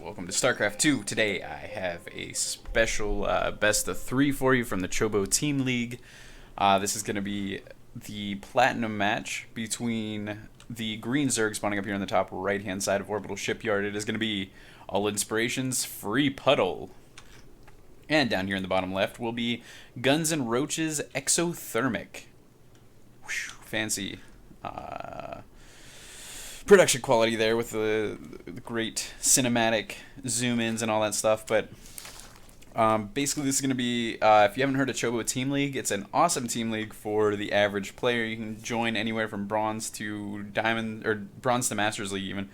welcome to StarCraft 2. Today I have a special best of 3 for you from the Chobo Team League. This is going to be the Platinum match between the green Zerg spawning up here on the top right hand side of Orbital Shipyard. It is going to be All Inspirations FreePuddle. And down here in the bottom left will be Guns and Roaches Exothermic. Whew, fancy production quality there with the great cinematic zoom-ins and all that stuff. But basically this is going to be, if you haven't heard of Chobo Team League, it's an awesome team league for the average player. You can join anywhere from bronze to diamond, or bronze to Masters League even.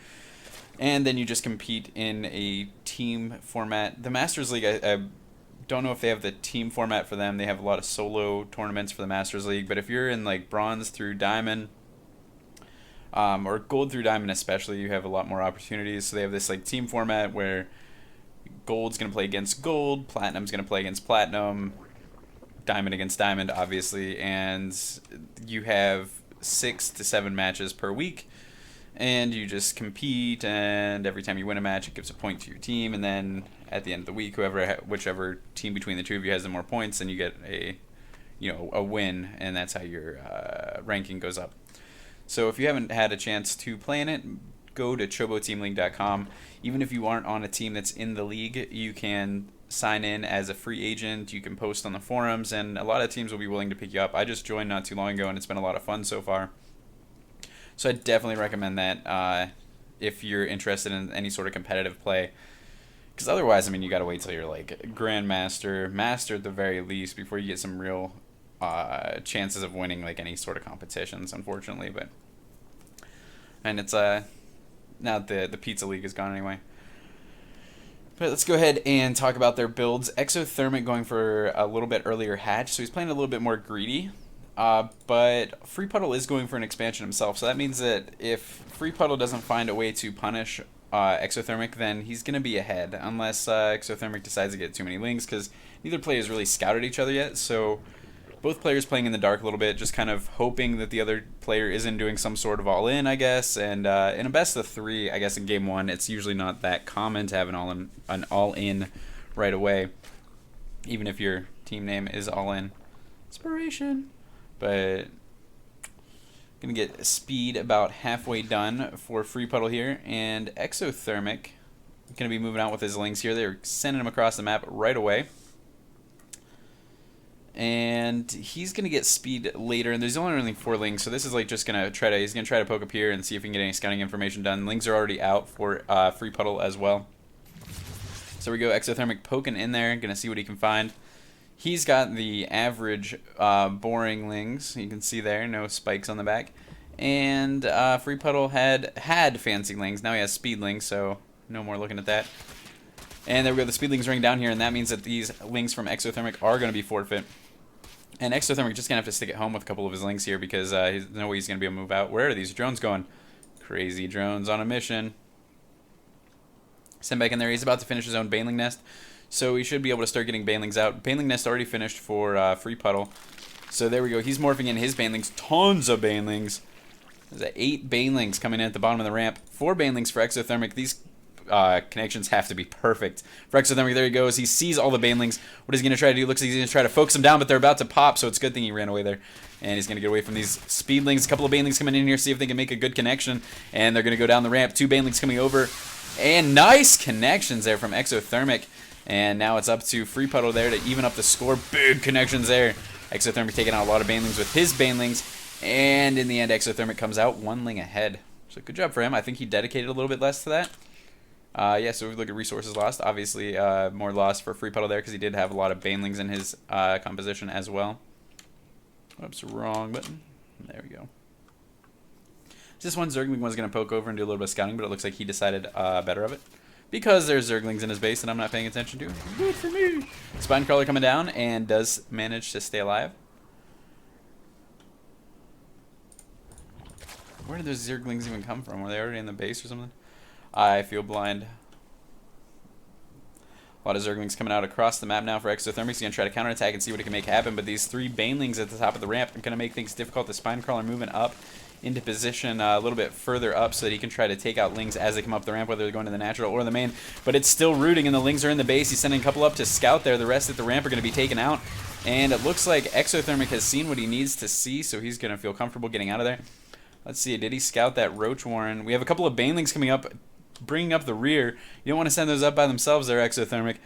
And then you just compete in a team format. The Masters League, I don't know if they have the team format for them. They have a lot of solo tournaments for the Masters League. But if you're in like bronze through diamond, or gold through diamond especially, you have a lot more opportunities. So they have this like team format where gold's going to play against gold, platinum's going to play against platinum, diamond against diamond obviously, and you have 6 to 7 matches per week, and you just compete, and every time you win a match it gives a point to your team, and then at the end of the week whichever team between the two of you has the more points, then you get a win, and that's how your ranking goes up. So if you haven't had a chance to play in it, go to choboteamleague.com. Even if you aren't on a team that's in the league, you can sign in as a free agent. You can post on the forums, and a lot of teams will be willing to pick you up. I just joined not too long ago, and it's been a lot of fun so far. So I definitely recommend that if you're interested in any sort of competitive play. Because otherwise, I mean, you got to wait till you're like Grandmaster, Master at the very least, before you get some real chances of winning like any sort of competitions, unfortunately. And it's now the Pizza League is gone anyway. But let's go ahead and talk about their builds. Exothermic going for a little bit earlier hatch, so he's playing a little bit more greedy. But FreePuddle is going for an expansion himself, so that means that if FreePuddle doesn't find a way to punish Exothermic, then he's going to be ahead, unless Exothermic decides to get too many lings, because neither player has really scouted each other yet, so both players playing in the dark a little bit, just kind of hoping that the other player isn't doing some sort of all-in, I guess. And in a best of 3, I guess in game 1, it's usually not that common to have an all-in right away, even if your team name is all-in. Inspiration. But gonna get speed about halfway done for FreePuddle here, and Exothermic gonna be moving out with his lings here. They're sending him across the map right away. And he's going to get speed later, and there's only 4 lings, so this is like just going to he's going to try to poke up here and see if he can get any scouting information done. Lings are already out for FreePuddle as well. So we go Exothermic poking in there, going to see what he can find. He's got the average boring lings, you can see there, no spikes on the back. And FreePuddle had fancy lings, now he has speed lings, so no more looking at that. And there we go, the speed lings ring down here, and that means that these lings from Exothermic are going to be forfeit. And Exothermic just going to have to stick at home with a couple of his lings here, because there's no way he's going to be able to move out. Where are these drones going? Crazy drones on a mission. Send back in there. He's about to finish his own Baneling Nest, so he should be able to start getting Banelings out. Baneling Nest already finished for FreePuddle. So there we go. He's morphing in his Banelings. Tons of Banelings. There's 8 Banelings coming in at the bottom of the ramp. 4 Banelings for Exothermic. These connections have to be perfect for Exothermic. There he goes. He sees all the Banelings. What is he going to try to do? Looks like he's going to try to focus them down, but they're about to pop, so it's a good thing he ran away there. And he's going to get away from these Speedlings. A couple of Banelings coming in here, see if they can make a good connection. And they're going to go down the ramp. 2 Banelings coming over. And nice connections there from Exothermic. And now it's up to FreePuddle there to even up the score. Big connections there. Exothermic taking out a lot of Banelings with his Banelings. And in the end, Exothermic comes out 1 ling ahead. So good job for him. I think he dedicated a little bit less to that. Yeah, so if we look at resources lost, obviously more loss for FreePuddle there, because he did have a lot of Banelings in his composition as well. Oops, wrong button. There we go. This one Zergling was going to poke over and do a little bit of scouting, but it looks like he decided better of it, because there's Zerglings in his base that I'm not paying attention to. Good for me. Spinecrawler coming down and does manage to stay alive. Where did those Zerglings even come from? Were they already in the base or something? I feel blind. A lot of Zerglings coming out across the map now for Exothermic. He's going to try to counterattack and see what he can make happen, but these 3 Banelings at the top of the ramp are going to make things difficult. The Spinecrawler moving up into position a little bit further up so that he can try to take out Lings as they come up the ramp, whether they're going to the natural or the main. But it's still rooting, and the Lings are in the base. He's sending a couple up to scout there. The rest at the ramp are going to be taken out. And it looks like Exothermic has seen what he needs to see, so he's going to feel comfortable getting out of there. Let's see, did he scout that Roach Warren? We have a couple of Banelings coming up, bringing up the rear. You don't want to send those up by themselves there, Exothermic.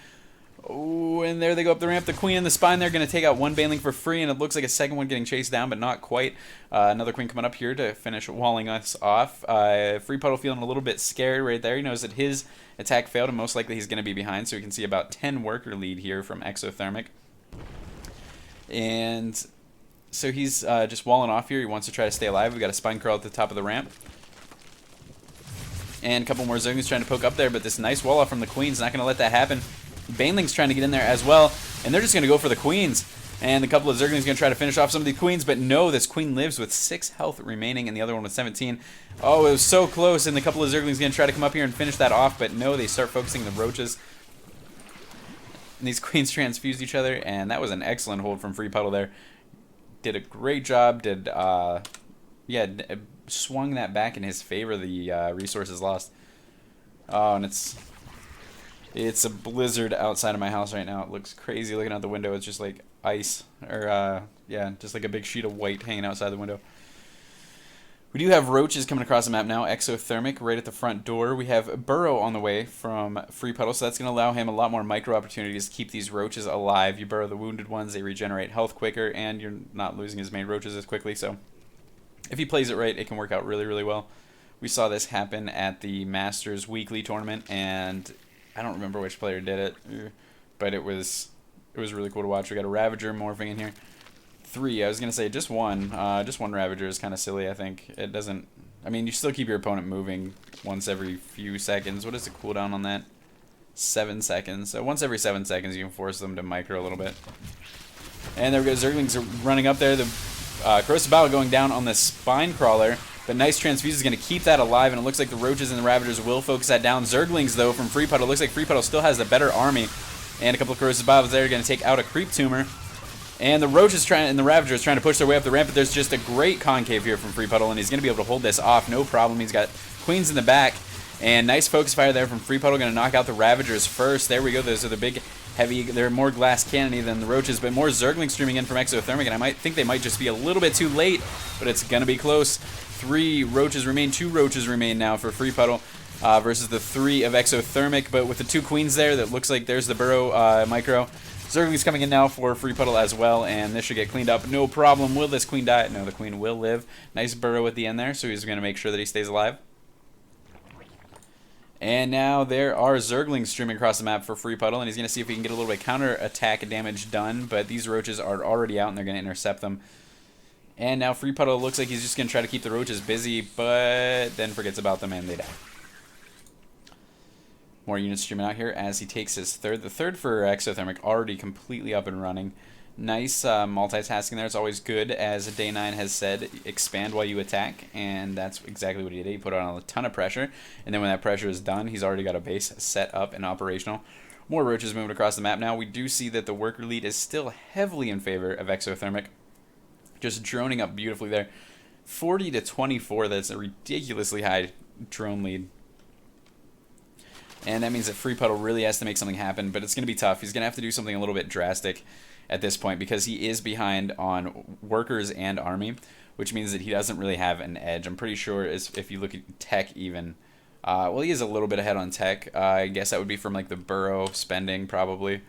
Oh, and there they go up the ramp. The Queen and the Spine, they're going to take out one Baneling for free, and it looks like a second one getting chased down, but not quite. Another Queen coming up here to finish walling us off. FreePuddle feeling a little bit scared right there. He knows that his attack failed, and most likely he's going to be behind, so we can see about 10 worker lead here from Exothermic. And so he's just walling off here. He wants to try to stay alive. We've got a Spine Curl at the top of the ramp. And a couple more Zerglings trying to poke up there, but this nice wall off from the Queen's not going to let that happen. Baneling's trying to get in there as well, and they're just going to go for the Queens. And a couple of Zerglings going to try to finish off some of the Queens, but no, this Queen lives with 6 health remaining, and the other one with 17. Oh, it was so close, and a couple of Zerglings going to try to come up here and finish that off, but no, they start focusing the Roaches. And these Queens transfused each other, and that was an excellent hold from FreePuddle there. Did a great job, swung that back in his favor, the resources lost. Oh, and it's a blizzard outside of my house right now. It looks crazy looking out the window. It's just like ice, or just like a big sheet of white hanging outside the window. We do have Roaches coming across the map now. Exothermic right at the front door. We have Burrow on the way from FreePuddle, so that's going to allow him a lot more micro opportunities to keep these Roaches alive. You burrow the wounded ones, they regenerate health quicker, and you're not losing as many Roaches as quickly. So if he plays it right, it can work out really, really well. We saw this happen at the Masters Weekly tournament, and I don't remember which player did it, but it was really cool to watch. We got a Ravager morphing in here. 3, I was gonna say just one Ravager is kind of silly. I think it doesn't. I mean, you still keep your opponent moving once every few seconds. What is the cooldown on that? 7 seconds. So once every 7 seconds, you can force them to micro a little bit. And there we go. Zerglings are running up there. The Corrosive Battle going down on the Spine Crawler. But nice transfuse is going to keep that alive, and it looks like the Roaches and the Ravagers will focus that down. Zerglings, though, from FreePuddle. Looks like FreePuddle still has the better army. And a couple of Corrosive Battles there are going to take out a Creep Tumor. And the Roaches and the Ravagers trying to push their way up the ramp, but there's just a great concave here from FreePuddle, and he's going to be able to hold this off, no problem. He's got Queens in the back, and nice focus fire there from FreePuddle, going to knock out the Ravagers first. There we go. Those are the big, heavy, they're more glass cannony than the Roaches, but more Zerglings streaming in from Exothermic, and I think they might just be a little bit too late, but it's going to be close. 3 Roaches remain, 2 Roaches remain now for FreePuddle versus the 3 of Exothermic, but with the 2 Queens there, that looks like there's the Burrow micro. Zerglings coming in now for FreePuddle as well, and this should get cleaned up. No problem. Will this Queen die? No, the Queen will live. Nice Burrow at the end there, so he's going to make sure that he stays alive. And now there are Zerglings streaming across the map for FreePuddle, and he's going to see if he can get a little bit of counter-attack damage done, but these Roaches are already out, and they're going to intercept them. And now FreePuddle looks like he's just going to try to keep the Roaches busy, but then forgets about them, and they die. More units streaming out here as he takes his third. The third for Exothermic already completely up and running. Nice multitasking there. It's always good, as Day 9 has said, expand while you attack, and that's exactly what he did. He put on a ton of pressure, and then when that pressure is done, he's already got a base set up and operational. More Roaches moving across the map now. We do see that the worker lead is still heavily in favor of Exothermic. Just droning up beautifully there. 40 to 24, that's a ridiculously high drone lead. And that means that FreePuddle really has to make something happen, but it's going to be tough. He's going to have to do something a little bit drastic at this point because he is behind on workers and army, which means that he doesn't really have an edge. I'm pretty sure if you look at tech even, well, he is a little bit ahead on tech. I guess that would be from like the Burrow spending probably.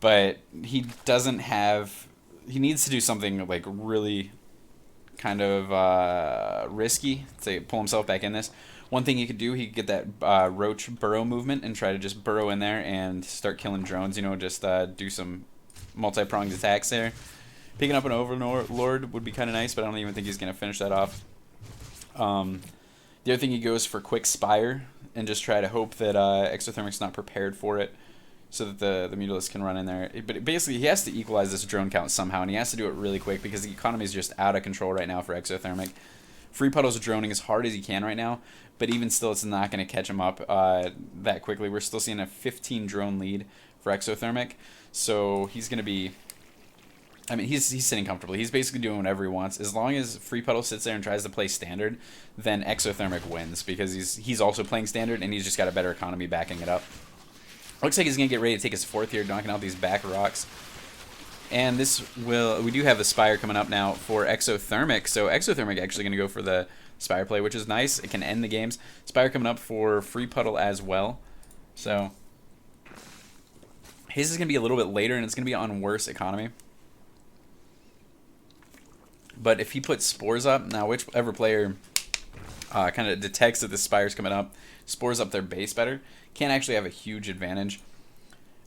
But he doesn't have, he needs to do something like really kind of risky to pull himself back in this. One thing he could do, he could get that Roach Burrow movement and try to just burrow in there and start killing drones, you know, just do some multi-pronged attacks there. Picking up an Overlord would be kind of nice, but I don't even think he's going to finish that off. The other thing, he goes for Quick Spire and just try to hope that Exothermic's not prepared for it so that the Mutalisk can run in there. But basically, he has to equalize this drone count somehow, and he has to do it really quick because the economy is just out of control right now for Exothermic. FreePuddle's droning as hard as he can right now, but even still, it's not going to catch him up that quickly. We're still seeing a 15 drone lead for Exothermic, so he's going to be I mean, he's sitting comfortably. He's basically doing whatever he wants. As long as FreePuddle sits there and tries to play standard, then Exothermic wins because he's also playing standard and he's just got a better economy backing it up. Looks like he's gonna get ready to take his fourth here, knocking out these back rocks. And we do have the Spire coming up now for Exothermic. So Exothermic actually gonna go for the Spire play, which is nice. It can end the games. Spire coming up for FreePuddle as well. So his is gonna be a little bit later, and it's gonna be on worse economy. But if he puts Spores up, now whichever player kind of detects that the Spire's coming up, Spores up their base better, can actually have a huge advantage.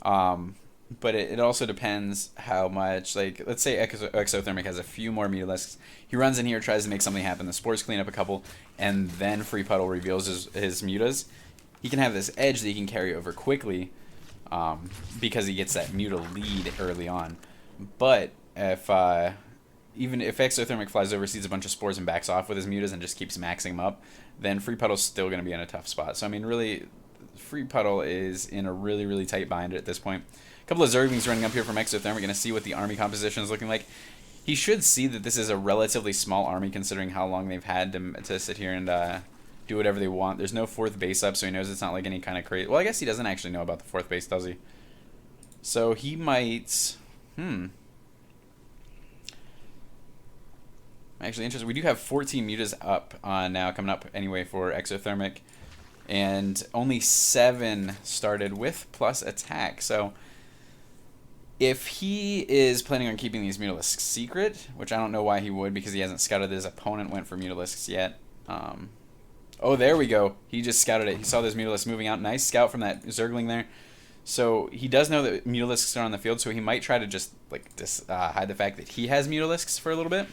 But it also depends how much, like, let's say Exothermic has a few more Mutalisks. He runs in here, tries to make something happen. The Spores clean up a couple, and then FreePuddle reveals his Mutas. He can have this edge that he can carry over quickly because he gets that Muta lead early on. But even if Exothermic flies over, sees a bunch of Spores and backs off with his Mutas and just keeps maxing them up, then FreePuddle's still going to be in a tough spot. So, I mean, really, FreePuddle is in a really, really tight bind at this point. A couple of Zerglings running up here from Exothermic. We're going to see what the army composition is looking like. He should see that this is a relatively small army considering how long they've had to sit here and do whatever they want. There's no fourth base up, so he knows it's not like any kind of crazy... Well, I guess he doesn't actually know about the fourth base, does he? So he might... Actually, interesting. We do have 14 Mutas up now, coming up anyway for Exothermic. And only 7 started with plus attack. So if he is planning on keeping these Mutalisks secret, which I don't know why he would because he hasn't scouted that his opponent went for Mutalisks yet. Oh, there we go. He just scouted it. He saw those Mutalisks moving out. Nice scout from that Zergling there. So he does know that Mutalisks are on the field, so he might try to just like hide the fact that he has Mutalisks for a little bit.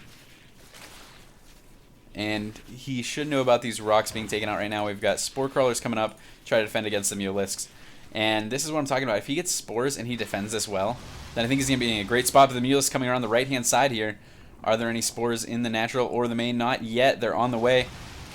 And he should know about these rocks being taken out right now. We've got Spore Crawlers coming up, try to defend against the Mutalisks. And this is what I'm talking about. If he gets Spores and he defends this well, then I think he's going to be in a great spot. But the Mutalisks coming around the right-hand side here. Are there any Spores in the natural or the main? Not yet. They're on the way.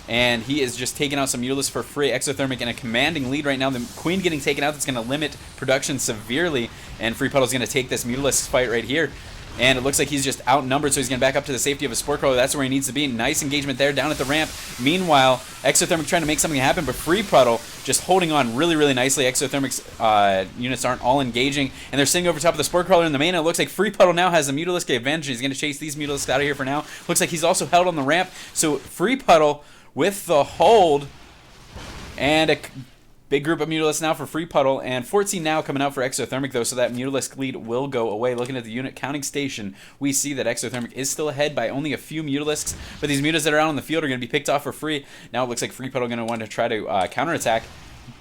And he is just taking out some Mutalisks for free. Exothermic in a commanding lead right now. The Queen getting taken out. That's going to limit production severely. And FreePuddle's going to take this Mutalisk fight right here. And it looks like he's just outnumbered, so he's going to back up to the safety of a Spore Crawler. That's where he needs to be. Nice engagement there down at the ramp. Meanwhile, Exothermic trying to make something happen, but FreePuddle just holding on really, really nicely. Exothermic's units aren't all engaging, and they're sitting over top of the Spore Crawler in the main. And it looks like FreePuddle now has a Mutalisk advantage. He's going to chase these Mutalisks out of here for now. Looks like he's also held on the ramp. So FreePuddle with the hold, and a big group of Mutalisks now for FreePuddle, and 14 now coming out for Exothermic, though, so that Mutalisk lead will go away. Looking at the unit counting station, we see that Exothermic is still ahead by only a few Mutalisks, but these Mutas that are out on the field are going to be picked off for free. Now it looks like FreePuddle going to want to try to counterattack,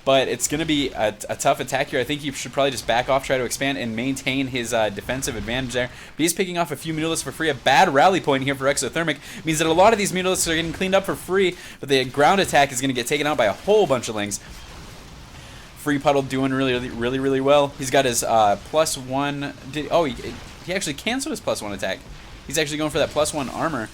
but it's going to be a tough attack here. I think he should probably just back off, try to expand, and maintain his defensive advantage there. But he's picking off a few Mutalisks for free. A bad rally point here for Exothermic means that a lot of these Mutalisks are getting cleaned up for free, but the ground attack is going to get taken out by a whole bunch of Lings. FreePuddle doing really well. He's got his +1. He actually canceled his +1 attack. He's actually going for that +1 armor,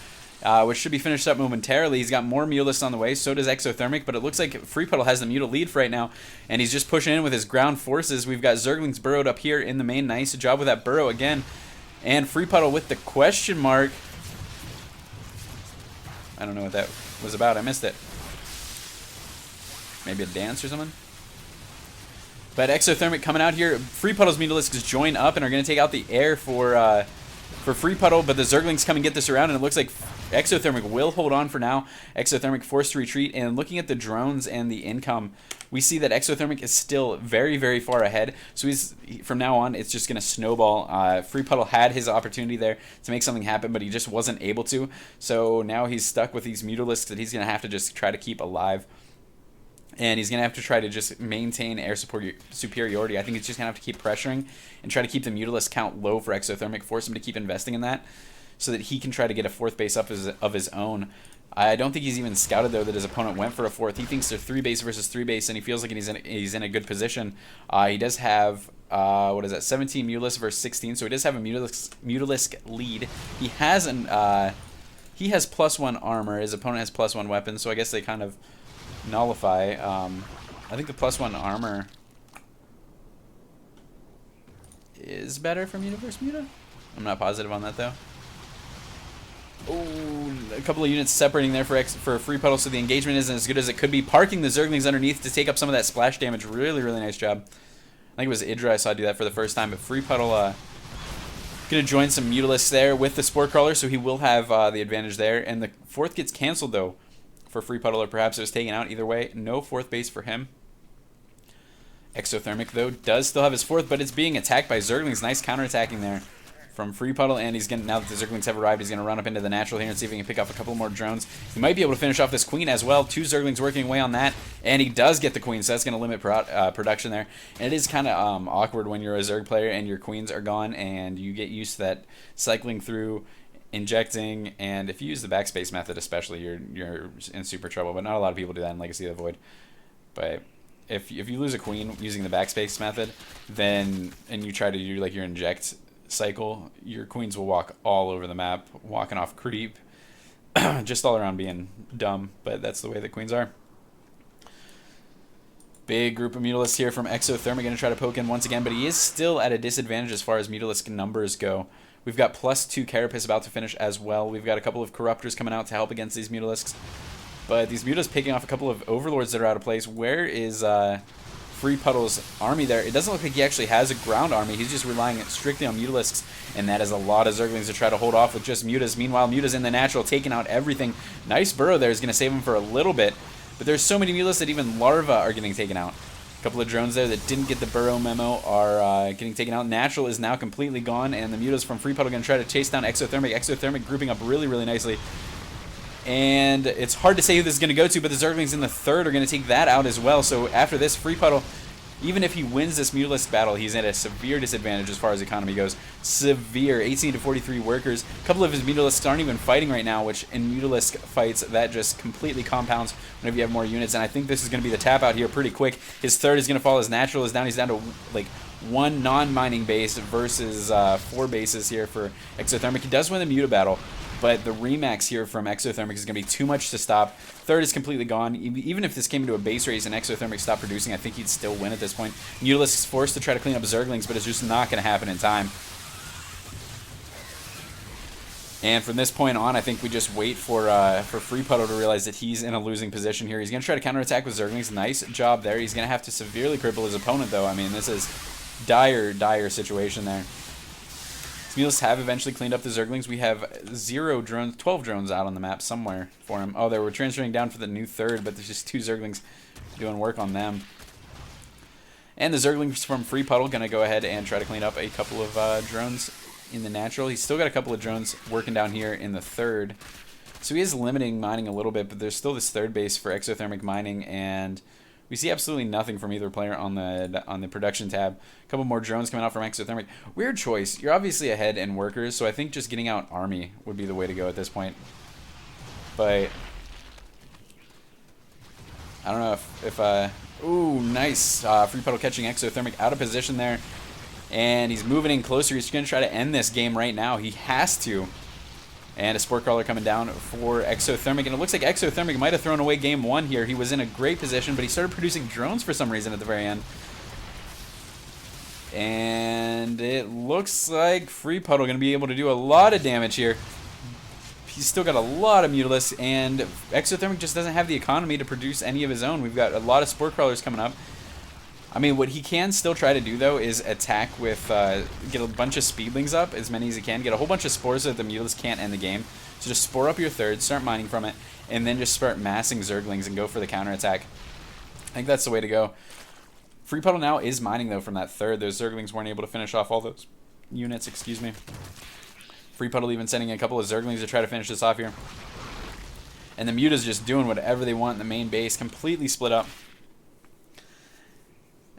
which should be finished up momentarily. He's got more Mutalisks on the way. So does Exothermic, but it looks like FreePuddle has the Muta lead for right now, and he's just pushing in with his ground forces. We've got Zerglings burrowed up here in the main. Nice job with that burrow again. And FreePuddle with the question mark. I don't know what that was about. I missed it. Maybe a dance or something? But Exothermic coming out here. FreePuddle's Mutalisks join up and are going to take out the air for FreePuddle, but the Zerglings come and get this around, and it looks like Exothermic will hold on for now. Exothermic forced to retreat, and looking at the drones and the income, we see that Exothermic is still very far ahead. So from now on, it's just going to snowball. FreePuddle had his opportunity there to make something happen, but he just wasn't able to. So now he's stuck with these Mutalisks that he's going to have to just try to keep alive. And he's going to have to try to just maintain air superiority. I think he's just going to have to keep pressuring and try to keep the Mutalisk count low for Exothermic, force him to keep investing in that so that he can try to get a fourth base up of his own. I don't think he's even scouted, though, that his opponent went for a fourth. He thinks they're 3 base versus 3 base, and he feels like he's in a good position. He does have, 17 Mutalisks versus 16, so he does have a Mutalisk lead. He has +1 armor. His opponent has +1 weapons, so I guess they kind of nullify. I think the +1 armor is better for Muta versus Muta. I'm not positive on that, though. Oh, a couple of units separating there for FreePuddle, so the engagement isn't as good as it could be. Parking the Zerglings underneath to take up some of that splash damage. Really, really nice job. I think it was Idra I saw do that for the first time, but FreePuddle going to join some Mutalisks there with the Spore Crawler, so he will have the advantage there. And the 4th gets canceled, though, for FreePuddle, or perhaps it was taken out. Either way, no 4th base for him. Exothermic, though, does still have his 4th, but it's being attacked by Zerglings. Nice counterattacking there from FreePuddle, and he's going to, now that the Zerglings have arrived, he's going to run up into the natural here and see if he can pick off a couple more drones. He might be able to finish off this Queen as well. 2 Zerglings working away on that, and he does get the Queen, so that's going to limit production there. And it is kind of awkward when you're a Zerg player and your Queens are gone, and you get used to that cycling through, injecting, and if you use the backspace method especially, you're in super trouble, but not a lot of people do that in Legacy of the Void. But if you lose a Queen using the backspace method, then, and you try to do like your inject cycle, your Queens will walk all over the map, walking off creep, just all around being dumb, but that's the way that Queens are. Big group of Mutalisks here from Exothermic, going to try to poke in once again, but he is still at a disadvantage as far as Mutalisk numbers go. We've got +2 Carapace about to finish as well. We've got a couple of Corruptors coming out to help against these Mutalisks, but these Mutalisks picking off a couple of Overlords that are out of place. Where is FreePuddle's army there? It doesn't look like he actually has a ground army. He's just relying strictly on Mutalisks, and that is a lot of Zerglings to try to hold off with just Mutas. Meanwhile, Mutas in the natural, taking out everything. Nice burrow there is going to save him for a little bit, but there's so many Mutalisks that even Larva are getting taken out. A couple of drones there that didn't get the burrow memo are getting taken out. Natural is now completely gone, and the Mutas from FreePuddle are going to try to chase down Exothermic. Exothermic grouping up really, really nicely. And it's hard to say who this is going to go to, but the Zerglings in the 3rd are going to take that out as well. So after this, FreePuddle, even if he wins this Mutalisk battle, he's at a severe disadvantage as far as economy goes. Severe. 18 to 43 workers. A couple of his Mutalisks aren't even fighting right now, which in Mutalisk fights, that just completely compounds whenever you have more units. And I think this is going to be the tap out here pretty quick. His 3rd is going to fall. His natural is down. He's down to like 1 non-mining base versus 4 bases here for Exothermic. He does win the Muta battle, but the Remax here from Exothermic is going to be too much to stop. 3rd is completely gone. Even if this came into a base race and Exothermic stopped producing, I think he'd still win at this point. Mutalisk is forced to try to clean up Zerglings, but it's just not going to happen in time. And from this point on, I think we just wait for FreePuddle to realize that he's in a losing position here. He's going to try to counterattack with Zerglings. Nice job there. He's going to have to severely cripple his opponent, though. I mean, this is dire, dire situation there. Mutalisks have eventually cleaned up the Zerglings. We have 0 drones, 12 drones out on the map somewhere for him. Oh, they were transferring down for the new 3rd, but there's just 2 Zerglings doing work on them. And the Zerglings from FreePuddle going to go ahead and try to clean up a couple of drones in the natural. He's still got a couple of drones working down here in the 3rd. So he is limiting mining a little bit, but there's still this 3rd base for Exothermic mining, and we see absolutely nothing from either player on the production tab. A couple more drones coming out from Exothermic. Weird choice. You're obviously ahead in workers, so I think just getting out army would be the way to go at this point. But I don't know if ooh, nice. FreePuddle catching Exothermic out of position there, and he's moving in closer. He's going to try to end this game right now. He has to. And a Spore Crawler coming down for Exothermic. And it looks like Exothermic might have thrown away game 1 here. He was in a great position, but he started producing drones for some reason at the very end. And it looks like FreePuddle going to be able to do a lot of damage here. He's still got a lot of Mutalisks, and Exothermic just doesn't have the economy to produce any of his own. We've got a lot of Spore Crawlers coming up. I mean, what he can still try to do, though, is attack with, get a bunch of Speedlings up, as many as he can, get a whole bunch of Spores so that the Mutalisks can't end the game. So just Spore up your 3rd, start mining from it, and then just start massing Zerglings and go for the counterattack. I think that's the way to go. FreePuddle now is mining, though, from that 3rd. Those Zerglings weren't able to finish off all those units, excuse me. FreePuddle even sending a couple of Zerglings to try to finish this off here. And the Muta's just doing whatever they want in the main base, completely split up.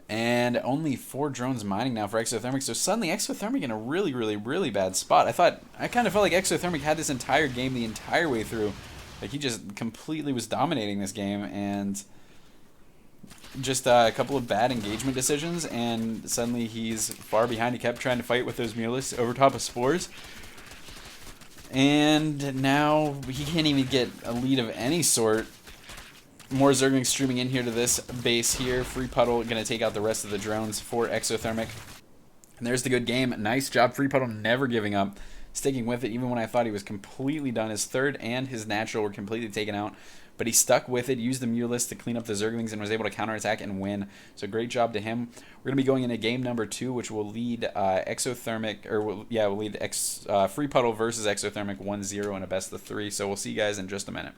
And only 4 drones mining now for Exothermic. So suddenly Exothermic in a really, really, really bad spot. I kind of felt like Exothermic had this entire game the entire way through. Like he just completely was dominating this game, and just a couple of bad engagement decisions, and suddenly he's far behind. He kept trying to fight with those Mutalisks over top of Spores. And now he can't even get a lead of any sort. More Zerglings streaming in here to this base here. FreePuddle going to take out the rest of the drones for Exothermic. And there's the good game. Nice job, FreePuddle, never giving up, sticking with it even when I thought he was completely done. His third and his natural were completely taken out, but he stuck with it, used the Mulus to clean up the Zerglings, and was able to counterattack and win. So great job to him. We're going to be going into game number 2, which will lead Exothermic, or we'll lead FreePuddle versus Exothermic 1-0 in a best of 3. So we'll see you guys in just a minute.